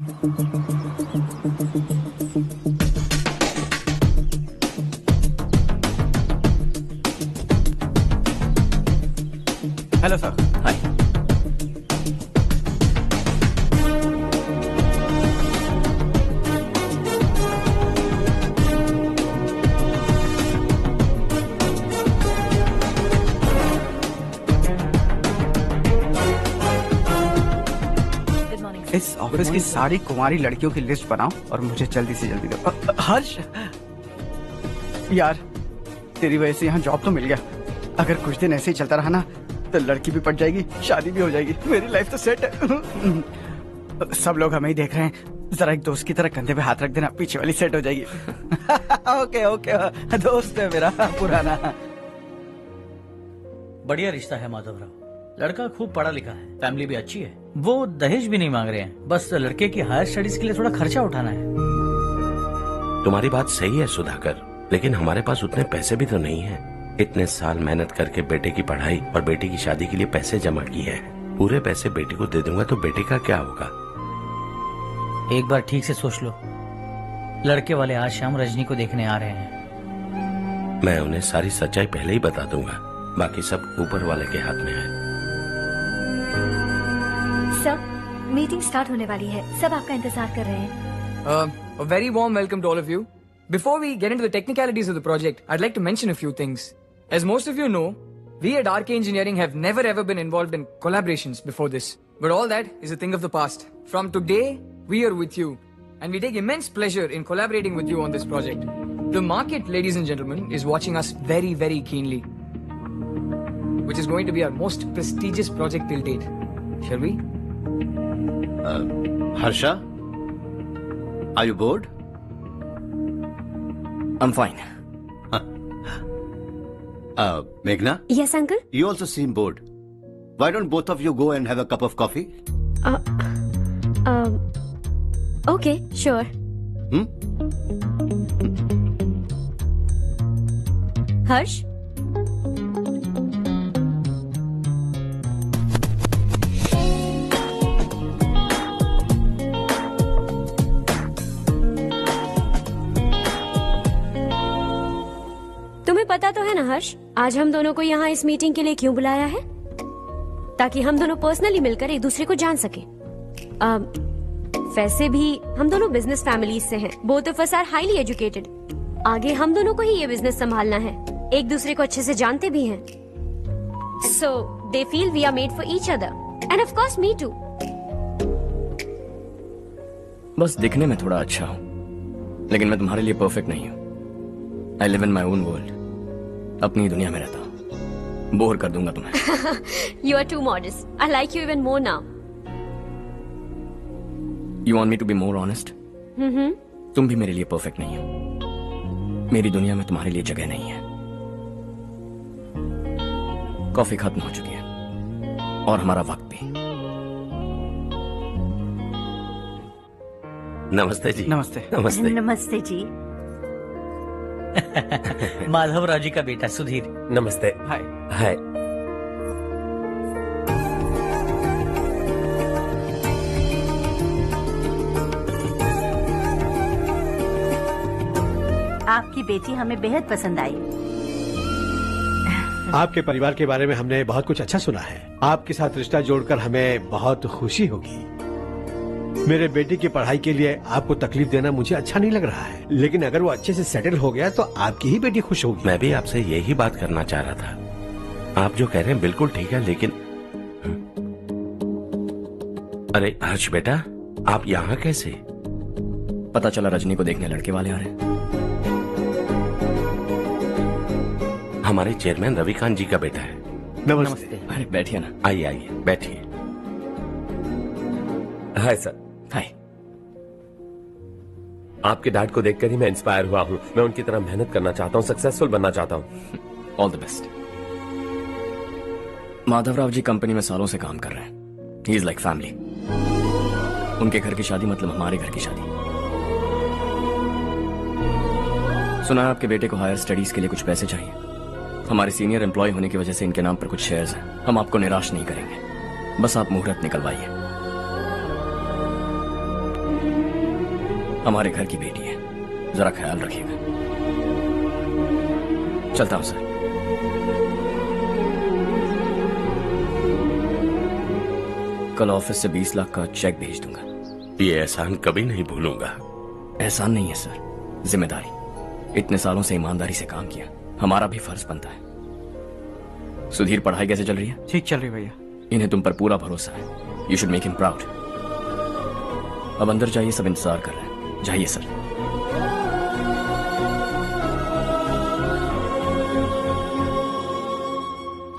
Hello sir. हाय। इस office की सारी कुंवारी लड़कियों की लिस्ट बनाओ और मुझे जल्दी से जल्दी दो। हर्ष, यार तेरी वजह से यहाँ जॉब तो मिल गया। अगर कुछ दिन ऐसे ही चलता रहा ना तो लड़की भी पट जाएगी, शादी भी हो जाएगी, मेरी लाइफ तो सेट है। सब लोग हमें ही देख रहे हैं, जरा एक दोस्त की तरह कंधे पे हाथ रख देना, पीछे वाली सेट हो जाएगी। ओके ओके, दोस्त है मेरा पुराना। बढ़िया रिश्ता है माधवराव। लड़का खूब पढ़ा लिखा है, फैमिली भी अच्छी है। वो दहेज भी नहीं मांग रहे हैं, बस लड़के की हायर स्टडीज के लिए थोड़ा खर्चा उठाना है। तुम्हारी बात सही है सुधाकर, लेकिन हमारे पास उतने पैसे भी तो नहीं है। इतने साल मेहनत करके बेटे की पढ़ाई और बेटी की शादी के लिए पैसे जमा किए हैं। पूरे पैसे बेटी को दे दूंगा तो बेटे का क्या होगा? एक बार ठीक से सोच लो। लड़के वाले आज शाम रजनी को देखने आ रहे हैं। मैं उन्हें सारी सच्चाई पहले ही बता दूंगा, बाकी सब ऊपर वाले के हाथ में है। सब मीटिंग स्टार्ट होने वाली है, सब आपका इंतजार कर रहे हैं। A very warm welcome to all of you. Before we get into the technicalities of the project, I'd like to mention a few things. As most of you know, we at RK Engineering have never ever been involved in collaborations before this. But all that is a thing of the past. From today, we are with you. And we take immense pleasure in collaborating with you on this project. The market, ladies and gentlemen, is watching us very, very keenly. Which is going to be our most prestigious project till date. Shall we? Harsha? Are you bored? I'm fine. Meghna? Yes, uncle. You also seem bored. Why don't both of you go and have a cup of coffee? Okay, sure. Harsh? तुम्हें पता तो है ना हर्ष, आज हम दोनों को यहाँ इस मीटिंग के लिए क्यों बुलाया है? ताकि हम दोनों पर्सनली मिलकर एक दूसरे को जान सके। वैसे भी हम दोनों बिजनेस फैमिलीज से हैं। Both of us are highly educated. आगे हम दोनों को ही ये बिजनेस संभालना है, एक दूसरे को अच्छे से जानते भी हैं। So they feel we are made for each other and of course me too. बस दिखने में थोड़ा अच्छा हूँ, लेकिन मैं तुम्हारे लिए परफेक्ट नहीं हूँ। I live in my own world, अपनी दुनिया में रहता हूँ। बोर कर दूंगा तुम्हें। You are too modest. I like you even more now. You want me to be more honest? तुम भी मेरे लिए परफेक्ट नहीं हो। मेरी दुनिया में तुम्हारे लिए जगह नहीं है। कॉफी खत्म हो चुकी है और हमारा वक्त भी। नमस्ते जी। नमस्ते। नमस्ते। नमस्ते जी। माधवराव जी का बेटा सुधीर। नमस्ते। हाय। हाय। आपकी बेटी हमें बेहद पसंद आई। आपके परिवार के बारे में हमने बहुत कुछ अच्छा सुना है। आपके साथ रिश्ता जोड़कर हमें बहुत खुशी होगी। मेरे बेटे की पढ़ाई के लिए आपको तकलीफ देना मुझे अच्छा नहीं लग रहा है, लेकिन अगर वो अच्छे से सेटल हो गया तो आपकी ही बेटी खुश होगी। मैं भी आपसे यही बात करना चाह रहा था। आप जो कह रहे हैं बिल्कुल ठीक है, लेकिन अरे हर्ष बेटा, आप यहाँ कैसे? पता चला रजनी को देखने लड़के वाले आ रहे हैं। हमारे चेयरमैन रविकांत जी का बेटा है। नमस्ते। अरे बैठिए ना। आइए आइए बैठिए। Hi sir. हाय। आपके डैड को देखकर ही मैं इंस्पायर हुआ हूँ। मैं उनकी तरह मेहनत करना चाहता हूँ, सक्सेसफुल बनना चाहता हूँ। All the best. Madhavrao ji company में सालों से काम कर रहे हैं। He is like family. उनके घर की शादी मतलब हमारे घर की शादी। सुना है आपके बेटे को हायर स्टडीज के लिए कुछ पैसे चाहिए। हमारे सीनियर एम्प्लॉय होने की वजह से इनके नाम पर कुछ शेयर्स हैं। हम आपको निराश नहीं करेंगे, बस आप मुहूर्त निकलवाइए। हमारे घर की बेटी है, जरा ख्याल रखिएगा। चलता हूं सर। कल ऑफिस से 20 लाख का चेक भेज दूंगा। ये एहसान कभी नहीं भूलूंगा। एहसान नहीं है सर, जिम्मेदारी। इतने सालों से ईमानदारी से काम किया, हमारा भी फर्ज बनता है। सुधीर, पढ़ाई कैसे चल रही है? ठीक चल रही भैया। इन्हें तुम पर पूरा भरोसा है। You should make him proud. अब अंदर जाइए, सब इंतजार कर रहे हैं। जाइए सर।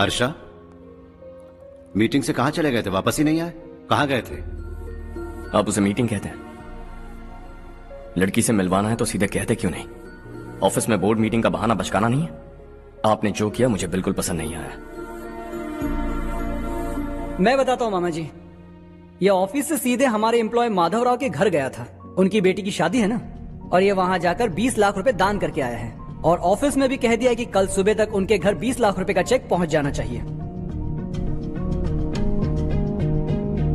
हर्षा, मीटिंग से कहां चले गए थे? वापस ही नहीं आए? कहां गए थे? आप उसे मीटिंग कहते हैं? लड़की से मिलवाना है तो सीधे कहते क्यों नहीं? ऑफिस में बोर्ड मीटिंग का बहाना बचकाना नहीं है। आपने जो किया मुझे बिल्कुल पसंद नहीं आया। मैं बताता हूँ मामा जी, ये ऑफिस से सीधे हमारे एम्प्लॉय माधवराव के घर गया था। उनकी बेटी की शादी है ना, और ये वहां जाकर 20 लाख रुपए दान करके आया है। और ऑफिस में भी कह दिया कि कल सुबह तक उनके घर 20 लाख रुपए का चेक पहुंच जाना चाहिए।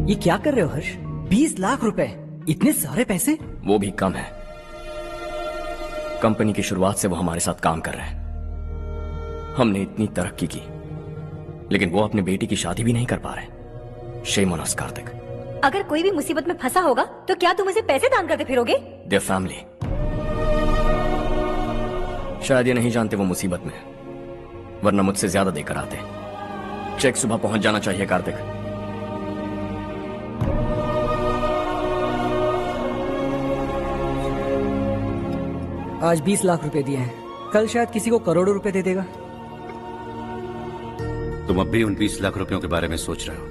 ये क्या कर रहे हो हर्ष? 20 लाख रुपए, इतने सारे पैसे? वो भी कम है। कंपनी की शुरुआत से वो हमारे साथ काम कर रहे हैं। हमने इतनी तरक्की की, लेकिन वो अपनी बेटी की शादी भी नहीं कर पा रहे। Shame on us Kartik. अगर कोई भी मुसीबत में फंसा होगा तो क्या तुम उसे पैसे दान करते फिरोगे? Their family. शायद ये नहीं जानते वो मुसीबत में, वरना मुझसे ज्यादा देकर आते। चेक सुबह पहुंच जाना चाहिए कार्तिक। आज 20 लाख रुपए दिए हैं, कल शायद किसी को करोड़ों रुपए दे देगा। तुम अब भी उन 20 लाख रुपयों के बारे में सोच रहे हो,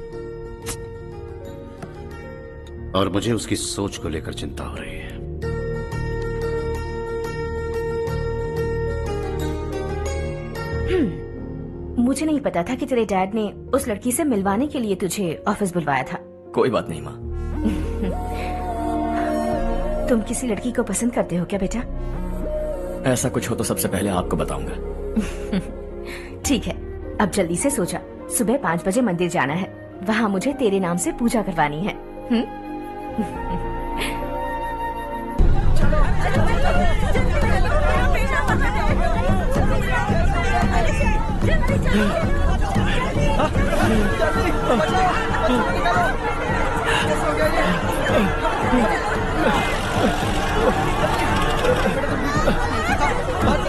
और मुझे उसकी सोच को लेकर चिंता हो रही है। मुझे नहीं पता था कि तेरे डैड ने उस लड़की से मिलवाने के लिए तुझे ऑफिस बुलवाया था। कोई बात नहीं माँ। तुम किसी लड़की को पसंद करते हो क्या बेटा? ऐसा कुछ हो तो सबसे पहले आपको बताऊंगा। ठीक है, अब जल्दी से सो जा। सुबह 5 बजे मंदिर जाना है, वहाँ मुझे तेरे नाम से पूजा करवानी है।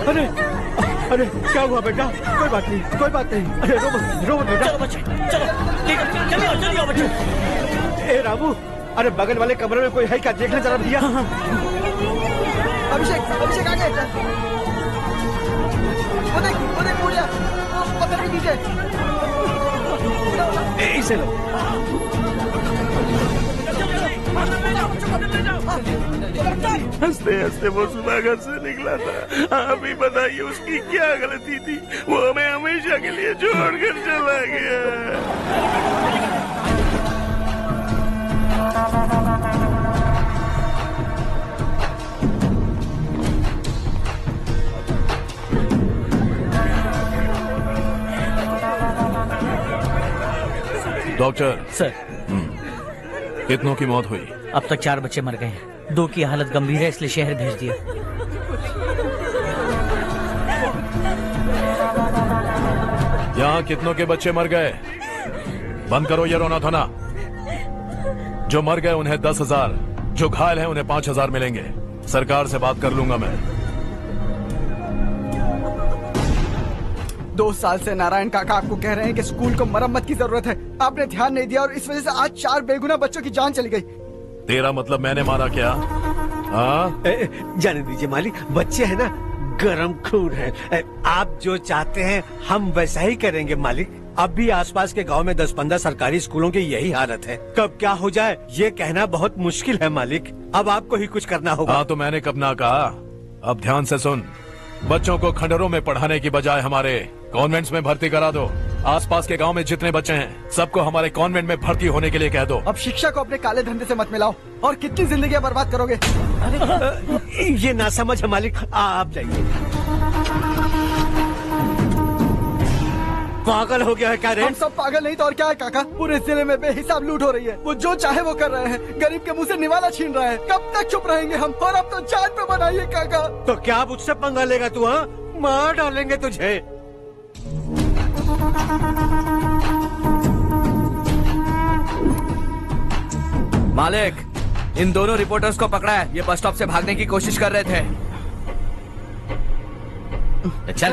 अरे अरे क्या हुआ बेटा? कोई बात नहीं, कोई बात नहीं। अरे रो मत बेटा। चलो बच्चे, चलो चलिए बच्चे। ए रामू, अरे बगल वाले कमरे में कोई है क्या? देखना जरा भैया। अभिषेक आ गया। वो देख पूजा, वो पकड़ के नीचे। इसे लो। हंसते हंसते वो सुबह घर से निकला था। आप ही बताइए उसकी क्या गलती थी? वो हमें हमेशा के लिए छोड़कर चला गया। डॉक्टर सर, कितनों की मौत हुई? अब तक 4 बच्चे मर गए हैं। 2 की हालत गंभीर है, इसलिए शहर भेज दिया। यहाँ कितनों के बच्चे मर गए? बंद करो ये रोना धोना। जो मर गए उन्हें 10,000, जो घायल हैं उन्हें 5,000 मिलेंगे। सरकार से बात कर लूंगा मैं। 2 साल से नारायण काका आपको कह रहे हैं कि स्कूल को मरम्मत की जरूरत है। आपने ध्यान नहीं दिया और इस वजह से आज 4 बेगुनाह बच्चों की जान चली गई। तेरा मतलब मैंने मारा क्या? हाँ, जाने दीजिए मालिक, बच्चे हैं ना, गरम खून है। आप जो चाहते हैं हम वैसा ही करेंगे मालिक। अब भी आसपास के गांव में 10-15 सरकारी स्कूलों की यही हालत है। कब क्या हो जाए ये कहना बहुत मुश्किल है मालिक। अब आपको ही कुछ करना होगा। हाँ तो मैंने कब ना कहा। अब ध्यान से सुन, बच्चों को खंडरों में पढ़ाने की बजाय हमारे कॉन्वेंट्स में भर्ती करा दो। आसपास के गांव में जितने बच्चे हैं सबको हमारे कॉन्वेंट में भर्ती होने के लिए कह दो। अब शिक्षा को अपने काले धंधे से मत मिलाओ, और कितनी जिंदगी बर्बाद करोगे। ये ना समझ है मालिक, आप जाइए। पागल हो गया है क्या रे? हम सब पागल नहीं तो और क्या है काका। पूरे जिले में बेहिसाब लूट हो रही है। वो जो चाहे वो कर रहे हैं। गरीब के मुंह से निवाला छीन रहे हैं। कब तक चुप रहेंगे हम? और अब तो जान पे बनाइए काका। तो क्या मुझसे पंगा लेगा तू? हाँ, मार डालेंगे तुझे। मालिक, इन दोनों रिपोर्टर्स को पकड़ा है। ये बस स्टॉप से भागने की कोशिश कर रहे थे। चल।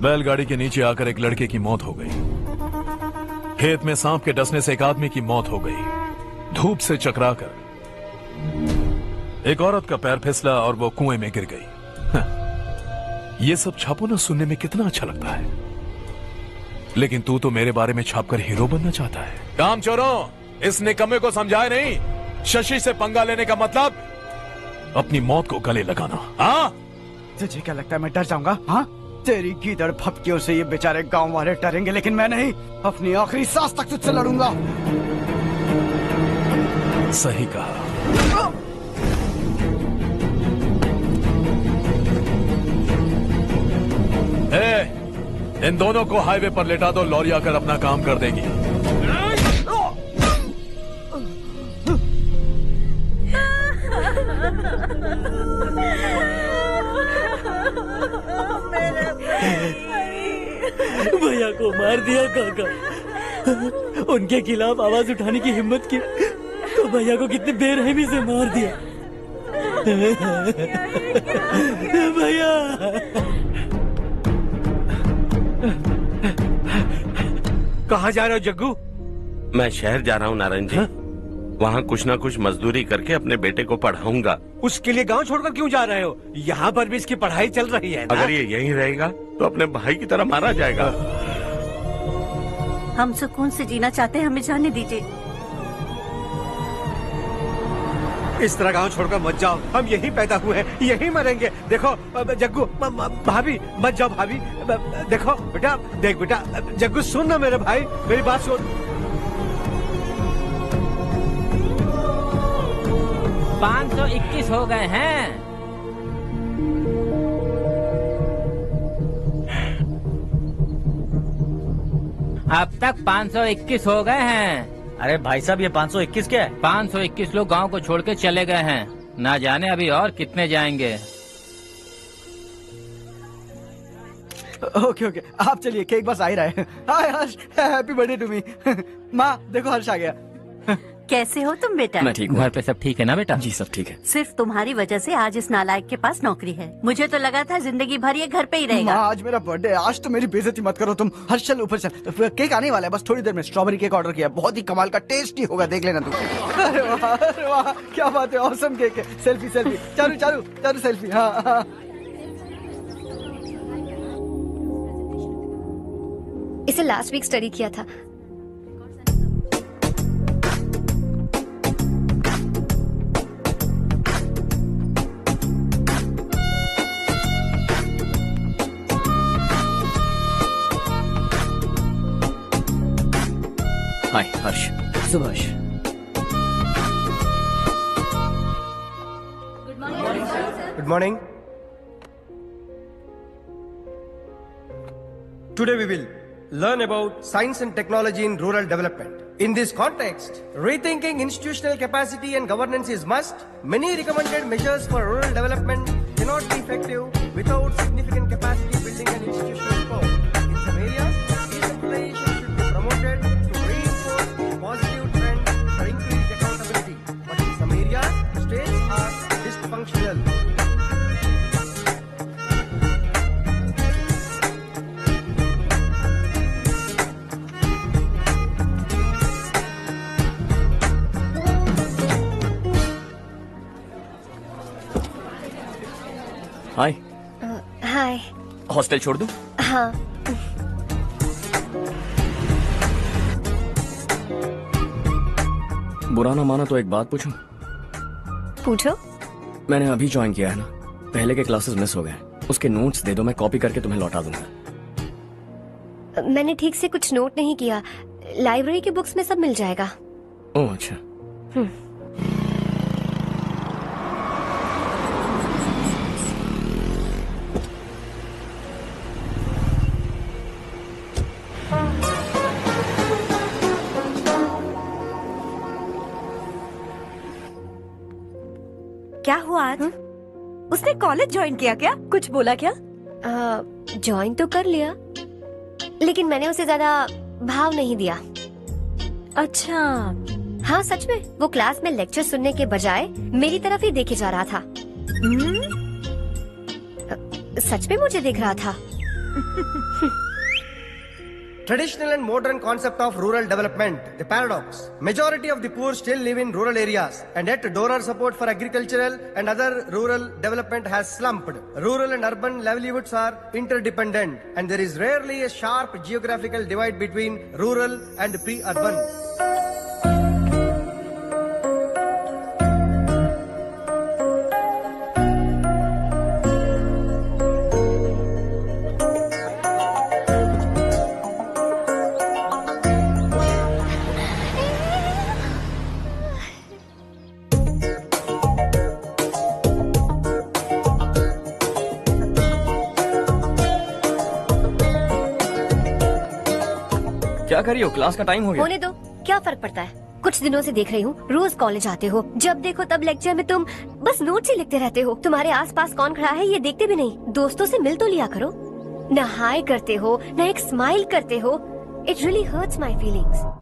बैलगाड़ी के नीचे आकर एक लड़के की मौत हो गई। खेत में सांप के डसने से एक आदमी की मौत हो गई। धूप से चकराकर एक औरत का पैर फिसला और वो कुएं में गिर गई। ये सब छापो ना, सुनने में कितना अच्छा लगता है। लेकिन तू तो मेरे बारे में छापकर हीरो बनना चाहता है। काम चोरों, इस निकम्मे को समझाए नहीं। शशि से पंगा लेने का मतलब अपनी मौत को गले लगाना। हाँ, तुझे क्या लगता है मैं डर जाऊंगा? हाँ, तेरी गीदड़ फपकियों से ये बेचारे गांव वाले डरेंगे, लेकिन मैं नहीं। अपनी आखिरी सांस तक तुझसे लड़ूंगा। सही कहा। इन दोनों को हाईवे पर लेटा दो। लॉरी आकर अपना काम कर देगी। भैया को मार दिया काका। उनके खिलाफ आवाज उठाने की हिम्मत की तो भैया को कितनी बेरहमी से मार दिया। भैया कहाँ जा रहे हो जग्गू? मैं शहर जा रहा हूँ नारायण जी। वहाँ कुछ ना कुछ मजदूरी करके अपने बेटे को पढ़ाऊंगा। उसके लिए गांव छोड़कर क्यों जा रहे हो? यहाँ पर भी इसकी पढ़ाई चल रही है ना? अगर ये यहीं रहेगा तो अपने भाई की तरह मारा जाएगा। हम सुकून से जीना चाहते हैं, हमें जाने दीजिए। इस तरह गांव छोड़कर मत जाओ। हम यहीं पैदा हुए हैं, यहीं मरेंगे। देखो जग्गू, भाभी मत जाओ। भाभी देखो बेटा, देख बेटा, जग्गू सुन ना मेरे भाई, मेरी बात सुन। 521 हो गए हैं। अब तक 521 हो गए हैं। अरे भाई साहब, ये 521 क्या है? 521 लोग गांव को छोड़ के चले गए हैं। ना जाने अभी और कितने जाएंगे। ओके, आप चलिए, केक बस आ ही रहा है। हाय हर्ष, हैप्पी बर्थडे टू मी। माँ देखो, हर्ष आ गया। कैसे हो तुम बेटा? मैं ठीक हूँ। घर पे सब ठीक है ना बेटा? जी सब ठीक है। सिर्फ तुम्हारी वजह से आज इस नालायक के पास नौकरी है। मुझे तो लगा था जिंदगी भर ये घर पे ही रहेगा। माँ, आज मेरा बर्थडे है। आज तो मेरी बेइज्जती मत करो तुम। हर्ष चल ऊपर चल, केक आने वाला है। बस थोड़ी देर में। स्ट्रॉबेरी केक ऑर्डर किया, बहुत ही कमाल का, टेस्टी होगा, देख लेना तुम। अरे वाह, क्या बात है, ऑसम केक है। Selfie Charu selfie. हाँ। इसे लास्ट वीक स्टडी किया था। हाय हर्ष। Subhash. Good morning. Today we will learn about science and technology in rural development. In this context, rethinking institutional capacity and governance is must. Many recommended measures for rural development cannot be effective without significant capacity building and institutional support. In some areas, decentralization should be promoted to reinforce positive trend for increased accountability. But in some areas, states are dysfunctional. Hi. Hi. Hostel छोड़ दूं? हाँ। बुरा ना माना तो एक बात पूछूं? पूछो। मैंने अभी ज्वाइन किया है ना, पहले के क्लासेस मिस हो गए। उसके नोट्स दे दो, मैं कॉपी करके तुम्हें लौटा दूंगा। मैंने ठीक से कुछ नोट नहीं किया। लाइब्रेरी की बुक्स में सब मिल जाएगा। ओह अच्छा। क्या हुआ आज? उसने कॉलेज ज्वाइन किया क्या? कुछ बोला क्या? ज्वाइन तो कर लिया, लेकिन मैंने उसे ज्यादा भाव नहीं दिया। अच्छा। हाँ सच में, वो क्लास में लेक्चर सुनने के बजाय मेरी तरफ ही देखे जा रहा था। सच में मुझे देख रहा था। Traditional and modern concept of rural development, the paradox. Majority of the poor still live in rural areas, and yet donor support for agricultural and other rural development has slumped. Rural and urban livelihoods are interdependent, and there is rarely a sharp geographical divide between rural and pre-urban. क्या कर रही हो? Class का time हो गया। होने दो, क्या फर्क पड़ता है। कुछ दिनों से देख रही हूँ, रोज कॉलेज आते हो, जब देखो तब लेक्चर में तुम बस नोट्स ही लिखते रहते हो। तुम्हारे आसपास कौन खड़ा है ये देखते भी नहीं। दोस्तों से मिल तो लिया करो। न हाय करते हो, न एक स्माइल करते हो। It really hurts my feelings.